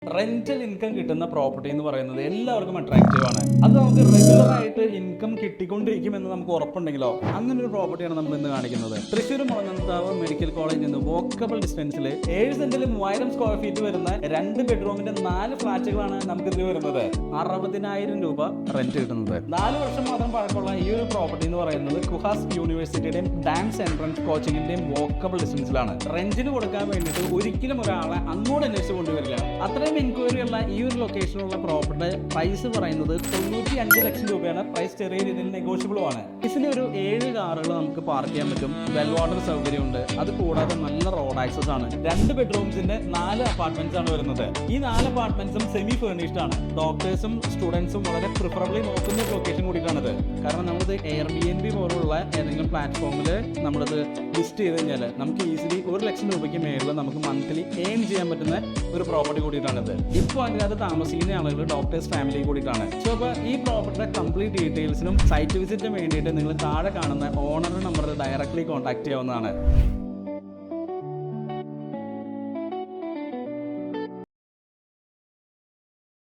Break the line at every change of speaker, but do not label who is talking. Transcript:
Rental income കിട്ടുന്ന property എന്ന് പറയുന്നത് എല്ലാവർക്കും അട്രാക്റ്റീവ് ആണ്. അത് നമുക്ക് റെഗുലർ ആയിട്ട് ഇൻകം കിട്ടിക്കൊണ്ടിരിക്കുമെന്ന് നമുക്ക് ഉറപ്പുണ്ടെങ്കിലോ അങ്ങനെ ഒരു പ്രോപ്പർട്ടിയാണ് നമ്മൾ ഇന്ന് കാണിക്കുന്നത്. തൃശ്ശൂർ മുളങ്ങൻതാവ് മെഡിക്കൽ കോളേജിൽ നിന്ന് വോക്കബിൾ ഡിസ്റ്റൻസിൽ 7 സെന്റിൽ 3000 സ്ക്വയർ ഫീറ്റ് വരുന്ന 2 ബെഡ്റൂമിന്റെ 4 ഫ്ലാറ്റുകളാണ് നമുക്ക് ഇതിൽ വരുന്നത്. 60,000 രൂപ റെന്റ് കിട്ടുന്നത്. 4 വർഷം മാത്രം പഴക്കമുള്ള ഈ ഒരു പ്രോപ്പർട്ടി എന്ന് പറയുന്നത് കുഹാസ് യൂണിവേഴ്സിറ്റിയുടെയും ഡാൻസ് എൻട്രൻസ് കോച്ചിങ്ങിന്റെയും വോക്കബിൾ ഡിസ്റ്റൻസിലാണ്. റെന്റിന് കൊടുക്കാൻ വേണ്ടിയിട്ട് ഒരിക്കലും ഒരാളെ അങ്ങോട്ട് അന്വേഷിച്ച് കൊണ്ടുവരില്ല. അത്രയും എൻക്വയറി ഉള്ള ഈ ഒരു ലൊക്കേഷനിലുള്ള പ്രോപ്പർട്ടി പ്രൈസ് പറയുന്നത് 95 ലക്ഷം രൂപയാണ്. പ്രൈസ് ചെറിയ രീതിയിൽ നെഗോഷ്യബിളും ആണ്. ഇതിന് ഒരു 7 കാറുകൾ നമുക്ക് പാർക്ക് ചെയ്യാൻ പറ്റും. വെൽ വാട്ടർ സൗകര്യമുണ്ട്. അത് കൂടാതെ നല്ല റോഡ് ആക്സസ് ആണ്. 2 ബെഡ്റൂംസിന്റെ 4 അപ്പാർട്ട്മെന്റ്സ് ആണ് വരുന്നത്. ഈ 4 അപ്പാർട്ട്മെന്റ്സും സെമി ഫേർണിഷ്ഡ് ആണ്. ഡോക്ടേഴ്സും സ്റ്റുഡൻസും വളരെ പ്രിഫറബിളി നോക്കുന്ന ഒരു ലൊക്കേഷൻ കൂടിയാണിത്. കാരണം നമ്മളിത് Airbnb പോലുള്ള ഏതെങ്കിലും പ്ലാറ്റ്ഫോമിൽ നമ്മളിത് ലിസ്റ്റ് ചെയ്ത് കഴിഞ്ഞാൽ നമുക്ക് ഈസിലി 1 ലക്ഷം രൂപയ്ക്ക് മേളിൽ നമുക്ക് മന്ത്ലി ഏൺ ചെയ്യാൻ പറ്റുന്ന ഒരു പ്രോപ്പർട്ടി കൂടിയിട്ടാണിത്. ഇപ്പോൾ അതിനകത്ത് താമസിക്കുന്ന ആളുകൾ ഡോക്ടേഴ്സ് ഫാമിലി കൂടിയിട്ടാണ്. സോ അപ്പോൾ ഈ പ്രോപ്പർട്ടിയുടെ കംപ്ലീറ്റ് ഡീറ്റെയിൽസിനും സൈറ്റ് വിസിറ്റിന് വേണ്ടിയിട്ട് നിങ്ങൾ താഴെ കാണുന്ന ഓണറുടെ നമ്പറിൽ ഡയറക്റ്റ്ലി കോൺടാക്ട് ചെയ്യാവുന്നതാണ്.